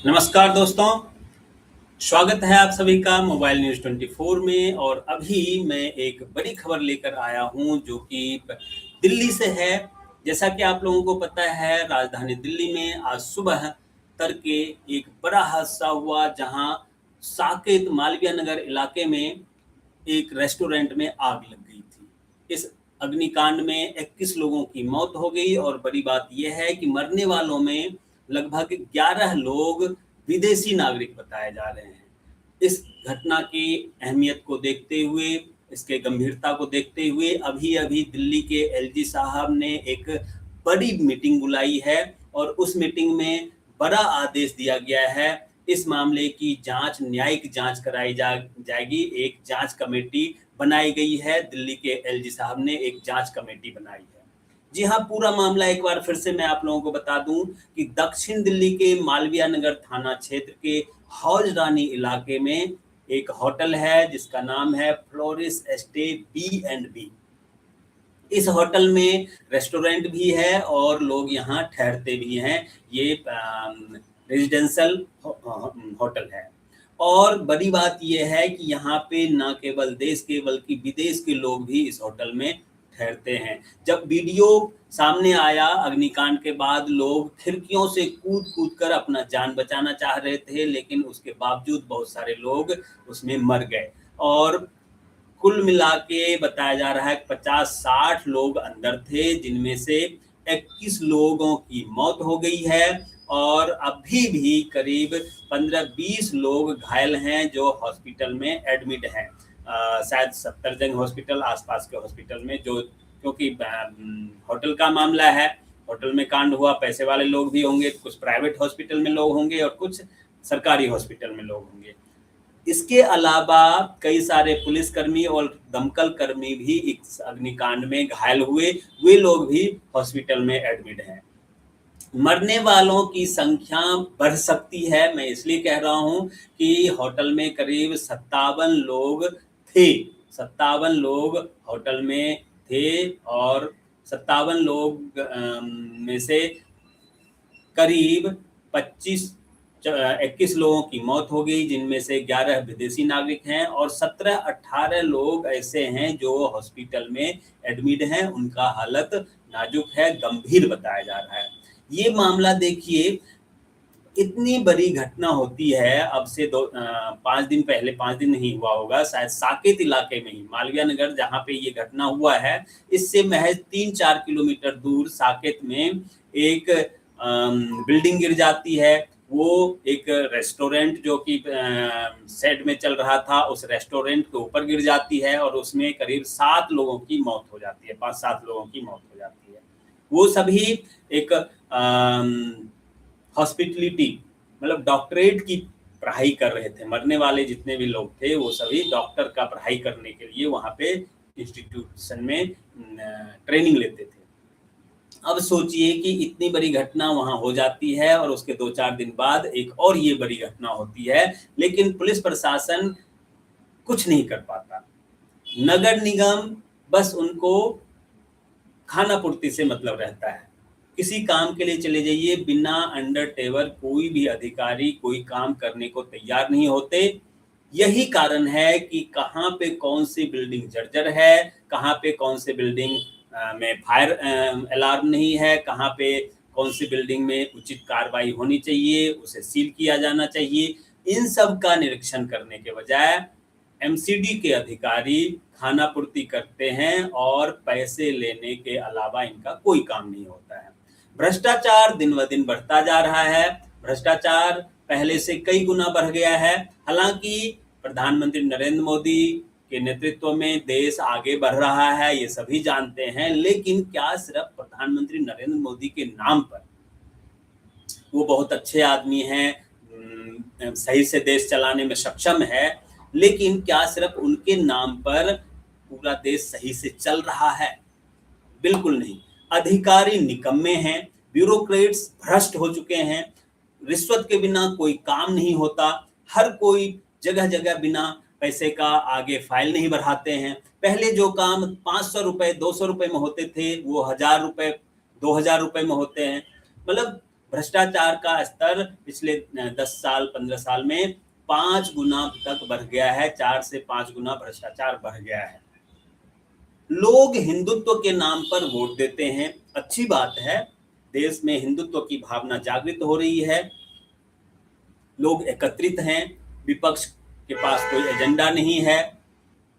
नमस्कार दोस्तों, स्वागत है आप सभी का मोबाइल न्यूज़ 24 में। और अभी मैं एक बड़ी खबर लेकर आया हूं जो कि दिल्ली से है। जैसा कि आप लोगों को पता है, राजधानी दिल्ली में आज सुबह तड़के एक बड़ा हादसा हुआ जहां साकेत मालवीय नगर इलाके में एक रेस्टोरेंट में आग लग गई थी। इस अग्निकांड में 21 लोगों की मौत हो गई और बड़ी बात यह है कि मरने वालों में लगभग 11 लोग विदेशी नागरिक बताए जा रहे हैं। इस घटना की अहमियत को देखते हुए, इसके गंभीरता को देखते हुए अभी-अभी दिल्ली के एलजी साहब ने एक बड़ी मीटिंग बुलाई है और उस मीटिंग में बड़ा आदेश दिया गया है। इस मामले की जांच, न्यायिक जांच कराई जाएगी। एक जांच कमेटी बनाई गई है। दिल्ली के एलजी साहब ने एक जांच कमेटी बनाई है। जी हाँ, पूरा मामला एक बार फिर से मैं आप लोगों को बता दूं कि दक्षिण दिल्ली के मालवीय नगर थाना क्षेत्र के हौज रानी इलाके में एक होटल है जिसका नाम है फ्लोरिस एस्टे बी एंड बी। इस होटल में रेस्टोरेंट भी है और लोग यहाँ ठहरते भी हैं। ये रेजिडेंशियल होटल है। और बड़ी बात यह है कि यहाँ पे न केवल देश के बल्कि विदेश के लोग भी इस होटल में ठहरते हैं। जब वीडियो सामने आया अग्निकांड के बाद, लोग खिड़कियों से कूद-कूद कर अपना जान बचाना चाह रहे थे, लेकिन उसके बावजूद बहुत सारे लोग उसमें मर गए। और कुल मिला के बताया जा रहा है कि 50-60 लोग अंदर थे, जिनमें से 21 लोगों की मौत हो गई है और अभी भी करीब 15-20 लोग घायल हैं जो हॉस्पिटल में एडमिट हैं। शायद सफदरजंग हॉस्पिटल, आसपास के हॉस्पिटल में, जो क्योंकि होटल का मामला है, होटल में कांड हुआ, पैसे वाले लोग भी होंगे, कुछ प्राइवेट हॉस्पिटल में लोग होंगे और कुछ सरकारी हॉस्पिटल में लोग होंगे। इसके अलावा कई सारे पुलिसकर्मी और दमकल कर्मी भी इस अग्निकांड में घायल हुए, वे लोग भी हॉस्पिटल में एडमिट हैं। मरने वालों की संख्या बढ़ सकती है। मैं इसलिए कह रहा हूं कि होटल में करीब 57 लोग थे। 57 लोग होटल में थे और 57 लोग में से करीब 21 लोगों की मौत हो गई, जिनमें से 11 विदेशी नागरिक हैं और 17-18 लोग ऐसे हैं जो हॉस्पिटल में एडमिट हैं। उनका हालत नाजुक है, गंभीर बताया जा रहा है। ये मामला देखिए, इतनी बड़ी घटना होती है अब से 5 दिन पहले, 5 दिन नहीं हुआ होगा शायद, साकेत इलाके में ही, मालवीय नगर जहाँ पे ये घटना हुआ है, इससे महज 3-4 किलोमीटर दूर साकेत में एक बिल्डिंग गिर जाती है। वो एक रेस्टोरेंट जो कि सेट में चल रहा था, उस रेस्टोरेंट के ऊपर गिर जाती है और उसमें करीब 7 लोगों की मौत हो जाती है, 5-7 लोगों की मौत हो जाती है। वो सभी एक हॉस्पिटलिटी, मतलब डॉक्टरेट की पढ़ाई कर रहे थे। मरने वाले जितने भी लोग थे वो सभी डॉक्टर का पढ़ाई करने के लिए वहाँ पे इंस्टीट्यूशन में ट्रेनिंग लेते थे। अब सोचिए कि इतनी बड़ी घटना वहाँ हो जाती है और उसके 2-4 दिन बाद एक और ये बड़ी घटना होती है, लेकिन पुलिस प्रशासन कुछ नहीं कर पाता। नगर निगम बस उनको खाना पूर्ति से मतलब रहता है। किसी काम के लिए चले जाइए, बिना अंडर टेबल कोई भी अधिकारी कोई काम करने को तैयार नहीं होते। यही कारण है कि कहाँ पे कौन सी बिल्डिंग जर्जर है, कहाँ पे कौन सी बिल्डिंग में फायर अलार्म नहीं है, कहाँ पे कौन सी बिल्डिंग में उचित कार्रवाई होनी चाहिए, उसे सील किया जाना चाहिए। इन सब का निरीक्षण करने के बजाय एमसीडी के अधिकारी खानापूर्ति करते हैं और पैसे लेने के अलावा इनका कोई काम नहीं होता है। भ्रष्टाचार दिन ब दिन बढ़ता जा रहा है। भ्रष्टाचार पहले से कई गुना बढ़ गया है। हालांकि प्रधानमंत्री नरेंद्र मोदी के नेतृत्व में देश आगे बढ़ रहा है, ये सभी जानते हैं, लेकिन क्या सिर्फ प्रधानमंत्री नरेंद्र मोदी के नाम पर? वो बहुत अच्छे आदमी हैं, सही से देश चलाने में सक्षम है, लेकिन क्या सिर्फ उनके नाम पर पूरा देश सही से चल रहा है? बिल्कुल नहीं। अधिकारी निकम्मे हैं, ब्यूरोक्रेट्स भ्रष्ट हो चुके हैं, रिश्वत के बिना कोई काम नहीं होता, हर कोई जगह-जगह बिना पैसे का आगे फाइल नहीं बढ़ाते हैं। पहले जो काम 500 रुपए, 200 रुपए में होते थे, वो 1000 रुपए, 2000 रुपए में होते हैं। मतलब भ्रष्टाचार का स्तर पिछले 10 साल 15 साल में 5 गुना तक बढ़ गया है, 4 से 5 गुना भ्रष्टाचार बढ़ गया है। लोग हिंदुत्व के नाम पर वोट देते हैं, अच्छी बात है, देश में हिंदुत्व की भावना जागृत हो रही है, लोग एकत्रित हैं, विपक्ष के पास कोई एजेंडा नहीं है,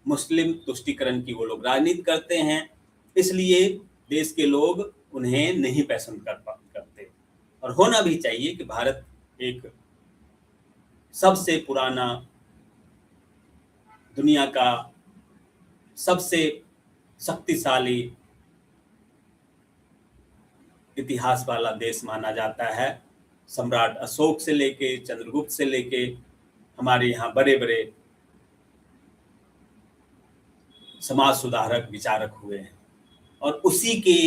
मुस्लिम तुष्टीकरण की वो लोग राजनीति करते हैं, इसलिए देश के लोग उन्हें नहीं पसंद करते। और होना भी चाहिए कि भारत एक सबसे पुराना, दुनिया का सबसे शक्तिशाली इतिहास वाला देश माना जाता है। सम्राट अशोक से लेके, चंद्रगुप्त से लेके हमारे यहाँ बड़े बड़े समाज सुधारक, विचारक हुए हैं, और उसी के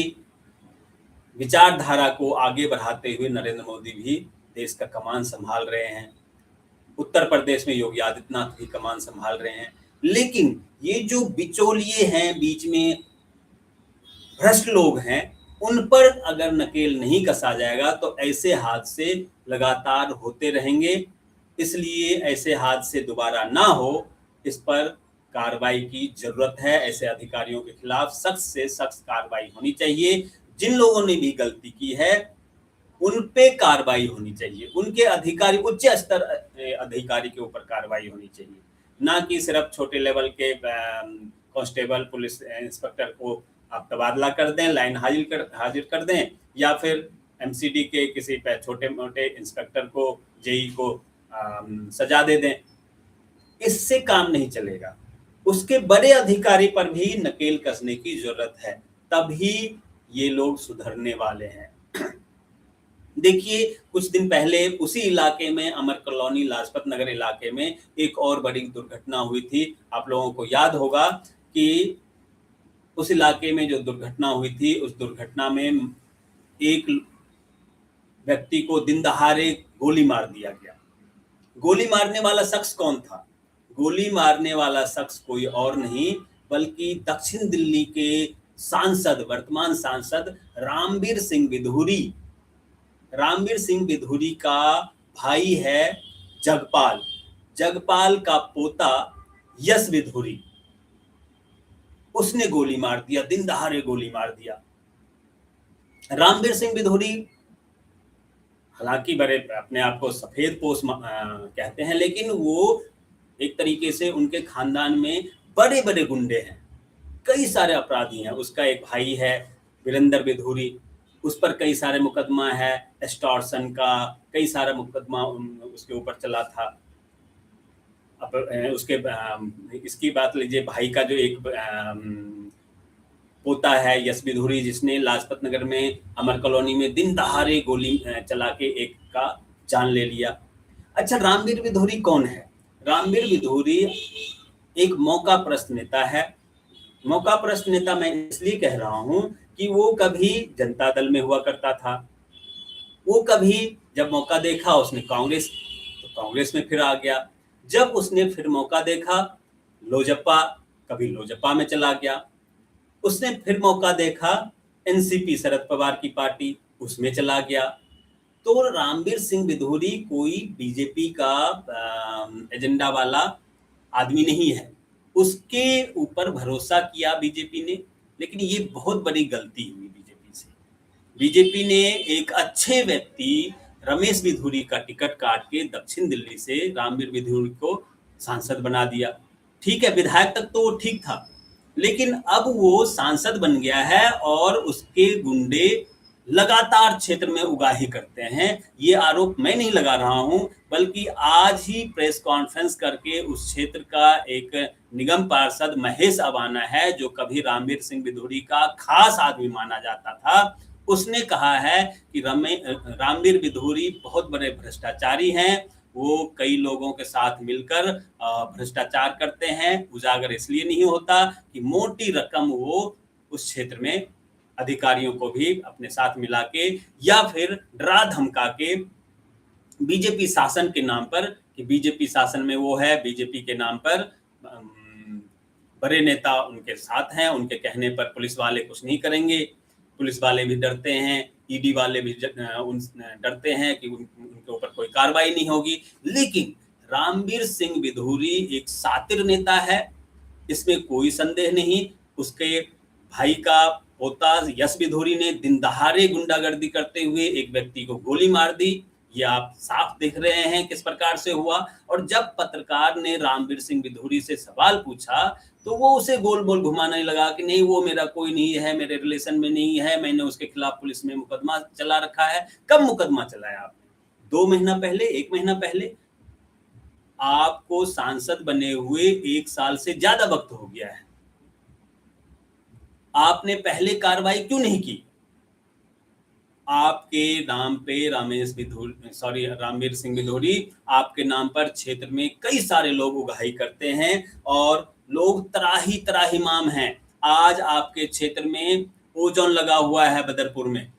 विचारधारा को आगे बढ़ाते हुए नरेंद्र मोदी भी देश का कमान संभाल रहे हैं। उत्तर प्रदेश में योगी आदित्यनाथ भी कमान संभाल रहे हैं। लेकिन ये जो बिचौलिए हैं, बीच में भ्रष्ट लोग हैं, उन पर अगर नकेल नहीं कसा जाएगा तो ऐसे हादसे लगातार होते रहेंगे। इसलिए ऐसे हादसे दोबारा ना हो, इस पर कार्रवाई की जरूरत है। ऐसे अधिकारियों के खिलाफ सख्त से सख्त कार्रवाई होनी चाहिए। जिन लोगों ने भी गलती की है उन पे कार्रवाई होनी चाहिए, उनके अधिकारी, उच्च स्तर अधिकारी के ऊपर कार्रवाई होनी चाहिए, ना कि सिर्फ छोटे लेवल के कांस्टेबल, पुलिस इंस्पेक्टर को आप तबादला कर दें, लाइन हाजिर कर दें, या फिर एमसीडी के किसी छोटे मोटे इंस्पेक्टर को, जेई को सजा दे दें। इससे काम नहीं चलेगा, उसके बड़े अधिकारी पर भी नकेल कसने की जरूरत है, तभी ये लोग सुधरने वाले हैं। देखिए, कुछ दिन पहले उसी इलाके में, अमर कॉलोनी लाजपत नगर इलाके में एक और बड़ी दुर्घटना हुई थी। आप लोगों को याद होगा कि उस इलाके में जो दुर्घटना हुई थी, उस दुर्घटना में एक व्यक्ति को दिन दहाड़े गोली मार दिया गया। गोली मारने वाला शख्स कौन था? गोली मारने वाला शख्स कोई और नहीं बल्कि दक्षिण दिल्ली के सांसद, वर्तमान सांसद रामवीर सिंह विधूरी। रामवीर सिंह विधूरी का भाई है जगपाल, जगपाल का पोता यश विधूरी, उसने गोली मार दिया, दिन दहाड़े गोली मार दिया। रामवीर सिंह विधूरी हालांकि बड़े अपने आप को सफेद पोश कहते हैं, लेकिन वो एक तरीके से उनके खानदान में बड़े बड़े गुंडे हैं, कई सारे अपराधी हैं। उसका एक भाई है वीरेंद्र विधूरी, उस पर कई सारे मुकदमा है, एक्सटॉर्शन का कई सारा मुकदमा उसके ऊपर चला था। अब उसके इसकी बात लीजिए, भाई का जो एक पोता है यश विधूरी, जिसने लाजपत नगर में अमर कॉलोनी में दिन दहाड़े गोली चला के एक का जान ले लिया। अच्छा, रामवीर विधूरी कौन है? रामवीर विधूरी एक मौका प्रस्त नेता है। मौका प्रस्त नेता मैं इसलिए कह रहा हूं कि वो कभी जनता दल में हुआ करता था, वो कभी जब मौका देखा उसने कांग्रेस, तो कांग्रेस में फिर आ गया। जब उसने फिर मौका देखा लोजपा, कभी लोजपा में चला गया। उसने फिर मौका देखा एनसीपी, शरद पवार की पार्टी, उसमें चला गया। तो रामवीर सिंह विधूरी कोई बीजेपी का एजेंडा वाला आदमी नहीं है। उसके ऊपर भरोसा किया बीजेपी ने, लेकिन ये बहुत बड़ी गलती हुई बीजेपी से। बीजेपी ने एक अच्छे व्यक्ति रमेश विधूरी का टिकट काट के दक्षिण दिल्ली से रामवीर विधूरी को सांसद बना दिया। ठीक है, विधायक तक तो वो ठीक था, लेकिन अब वो सांसद बन गया है और उसके गुंडे लगातार क्षेत्र में उगाही करते हैं। ये आरोप मैं नहीं लगा रहा हूं, बल्कि आज ही प्रेस कॉन्फ्रेंस करके उस क्षेत्र का एक निगम पार्षद महेश अवाना है, जो कभी रामवीर सिंह विधूरी का खास आदमी माना जाता था, उसने कहा है कि रामवीर विधूरी बहुत बड़े भ्रष्टाचारी हैं। वो कई लोगों के साथ मिलकर भ्रष्टाचार करते हैं। उजागर इसलिए नहीं होता कि मोटी रकम वो उस क्षेत्र में अधिकारियों को भी अपने साथ मिला के या फिर डरा धमका के बीजेपी शासन के नाम पर, कि बीजेपी शासन में वो है, बीजेपी के नाम पर बड़े नेता उनके साथ हैं, उनके कहने पर पुलिस वाले कुछ नहीं करेंगे, पुलिस वाले भी डरते हैं, ईडी वाले भी डरते हैं कि उनके ऊपर कोई कार्रवाई नहीं होगी। लेकिन रामवीर सिंह विधूरी एक शातिर नेता है, इसमें कोई संदेह नहीं। उसके भाई का पोता यश विधूरी ने दिन दहाड़े गुंडागर्दी करते हुए एक व्यक्ति को गोली मार दी। ये आप साफ देख रहे हैं किस प्रकार से हुआ। और जब पत्रकार ने रामवीर सिंह विधूरी से सवाल पूछा तो वो उसे गोल बोल घुमाने लगा कि नहीं, वो मेरा कोई नहीं है, मेरे रिलेशन में नहीं है, मैंने उसके खिलाफ पुलिस में मुकदमा चला रखा है। कब मुकदमा चलाया आपने? 2 महीना पहले, 1 महीना पहले। आपको सांसद बने हुए 1 साल से ज्यादा वक्त हो गया है, आपने पहले कार्रवाई क्यों नहीं की? आपके नाम पे रामवीर सिंह विधूरी, आपके नाम पर क्षेत्र में कई सारे लोग उगाही करते हैं और लोग त्राही त्राहिमाम हैं। आज आपके क्षेत्र में ओजोन लगा हुआ है बदरपुर में,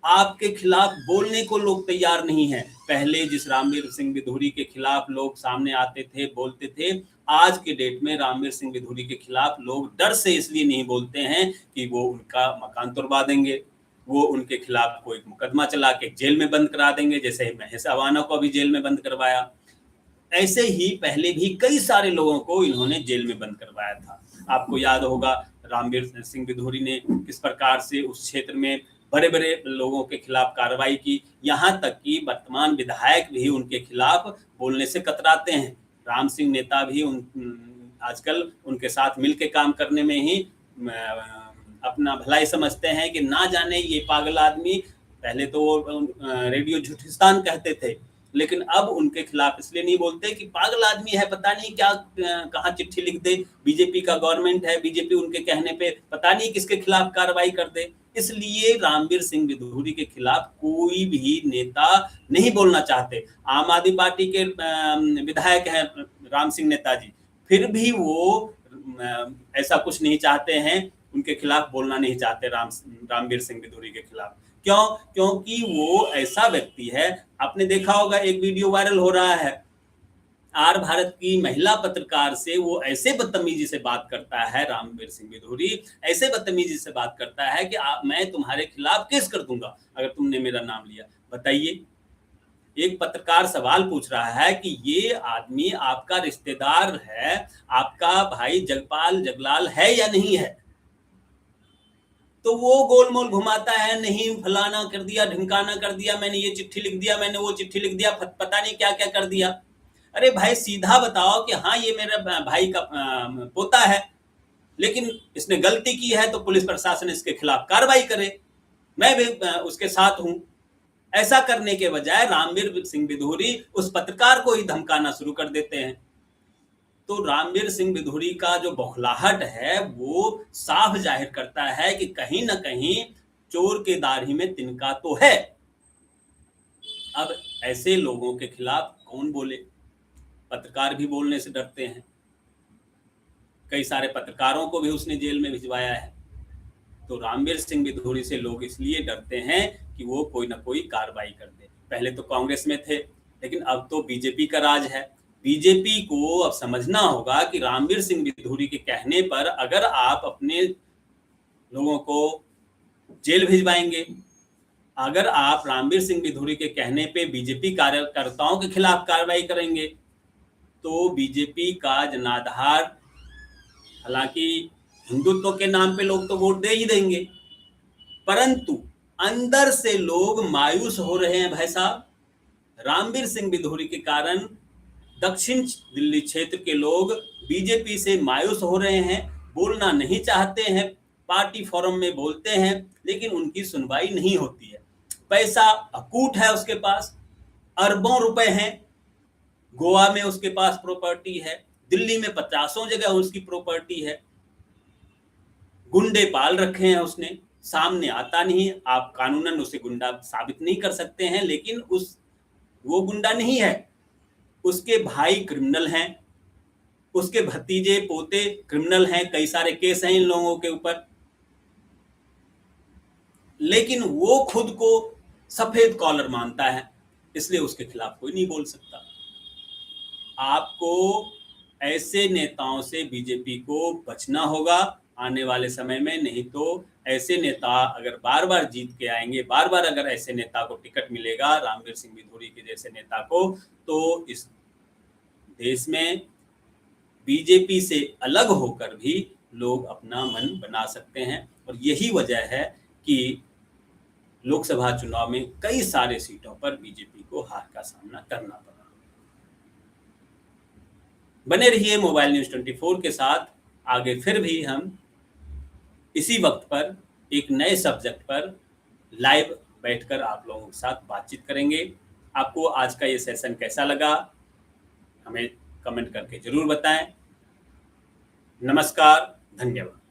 आपके खिलाफ बोलने को लोग तैयार नहीं है। पहले जिस रामवीर सिंह विधूरी के खिलाफ लोग सामने आते थे, बोलते थे, आज के डेट में रामवीर सिंह विधूरी के खिलाफ लोग डर से इसलिए नहीं बोलते हैं कि वो उनका मकान तुड़वा देंगे, वो उनके खिलाफ कोई मुकदमा चला के जेल में बंद करा देंगे, जैसे महेश अवाना को अभी जेल में बंद करवाया। ऐसे ही पहले भी कई सारे लोगों को इन्होंने जेल में बंद करवाया था। आपको याद होगा रामवीर सिंह विधूरी ने किस प्रकार से उस क्षेत्र में बड़े बड़े लोगों के खिलाफ कार्रवाई की, यहाँ तक कि वर्तमान विधायक भी उनके खिलाफ बोलने से कतराते हैं। राम सिंह नेता भी आजकल उनके साथ मिलकर काम करने में ही अपना भलाई समझते हैं कि ना जाने ये पागल आदमी, पहले तो वो रेडियो झूठिस्तान कहते थे, लेकिन अब उनके खिलाफ इसलिए नहीं बोलते कि पागल आदमी है, पता नहीं क्या कहाँ चिट्ठी लिख दे, बीजेपी का गवर्नमेंट है, बीजेपी उनके कहने पे पता नहीं किसके खिलाफ कार्रवाई कर दे। इसलिए रामवीर सिंह विधूरी के खिलाफ कोई भी नेता नहीं बोलना चाहते। आम आदमी पार्टी के विधायक हैं राम सिंह नेताजी, फिर भी वो ऐसा कुछ नहीं चाहते हैं, उनके खिलाफ बोलना नहीं चाहते रामवीर सिंह विधूरी के खिलाफ। क्यों? क्योंकि वो ऐसा व्यक्ति है। आपने देखा होगा एक वीडियो वायरल हो रहा है, आर भारत की महिला पत्रकार से वो ऐसे बदतमीजी से बात करता है, रामवीर सिंह विधूरी ऐसे बदतमीजी से बात करता है कि मैं तुम्हारे खिलाफ केस कर दूंगा अगर तुमने मेरा नाम लिया। बताइए, एक पत्रकार सवाल पूछ रहा है कि ये आदमी आपका रिश्तेदार है, आपका भाई जगपाल जगलाल है या नहीं है, तो वो गोलमोल घुमाता है, नहीं फलाना कर दिया, ढिमकाना कर दिया, मैंने ये चिट्ठी लिख दिया, मैंने वो चिट्ठी लिख दिया, पता नहीं क्या क्या कर दिया। अरे भाई सीधा बताओ कि हाँ ये मेरे भाई का पोता है, लेकिन इसने गलती की है तो पुलिस प्रशासन इसके खिलाफ कार्रवाई करे, मैं भी उसके साथ हूं। ऐसा करने के बजाय रामवीर सिंह विधूरी उस पत्रकार को ही धमकाना शुरू कर देते हैं। तो रामवीर सिंह विधूरी का जो बौखलाहट है वो साफ जाहिर करता है कि कहीं ना कहीं चोर के दाढ़ी में तिनका तो है। अब ऐसे लोगों के खिलाफ कौन बोले? पत्रकार भी बोलने से डरते हैं, कई सारे पत्रकारों को भी उसने जेल में भिजवाया है। तो रामवीर सिंह विधूरी से लोग इसलिए डरते हैं कि वो कोई ना कोई कार्रवाई कर दे। पहले तो कांग्रेस में थे, लेकिन अब तो बीजेपी का राज है। बीजेपी को अब समझना होगा कि रामवीर सिंह विधूरी के कहने पर अगर आप अपने लोगों को जेल भिजवाएंगे, अगर आप रामवीर सिंह विधूरी के कहने पे बीजेपी कार्यकर्ताओं के खिलाफ कार्रवाई करेंगे, तो बीजेपी का जनाधार, हालांकि हिंदुत्व के नाम पे लोग तो वोट दे ही देंगे, परंतु अंदर से लोग मायूस हो रहे हैं भाई साहब। रामवीर सिंह विधूरी के कारण दक्षिण दिल्ली क्षेत्र के लोग बीजेपी से मायूस हो रहे हैं, बोलना नहीं चाहते हैं, पार्टी फोरम में बोलते हैं लेकिन उनकी सुनवाई नहीं होती है। पैसा अकूट है उसके पास, अरबों रुपए हैं, गोवा में उसके पास प्रॉपर्टी है, दिल्ली में 50 जगह उसकी प्रॉपर्टी है, गुंडे पाल रखे हैं उसने, सामने आता नहीं, आप कानूनन उसे गुंडा साबित नहीं कर सकते हैं, लेकिन वो गुंडा नहीं है, उसके भाई क्रिमिनल हैं, उसके भतीजे पोते क्रिमिनल हैं, कई सारे केस हैं इन लोगों के ऊपर, लेकिन वो खुद को सफेद कॉलर मानता है, इसलिए उसके खिलाफ कोई नहीं बोल सकता। आपको ऐसे नेताओं से बीजेपी को बचना होगा आने वाले समय में, नहीं तो ऐसे नेता अगर बार-बार जीत के आएँगे, बार-बार अगर ऐसे नेता को टिकट मिलेगा, रामवीर सिंह बिधूरी के जैसे नेता को, तो इस देश में बीजेपी से अलग होकर भी लोग अपना मन बना सकते हैं और यही वजह है कि लोकसभा चुनाव में कई सारे सीटों पर बीजेपी को हार का सामना करना पड़ा। बने रहिए मोबाइल न्यूज़ 24 के साथ, आगे फिर भी हम इसी वक्त पर एक नए सब्जेक्ट पर लाइव बैठकर आप लोगों के साथ बातचीत करेंगे। आपको आज का ये सेशन कैसा लगा? हमें कमेंट करके ज़रूर बताएँ। नमस्कार, धन्यवाद।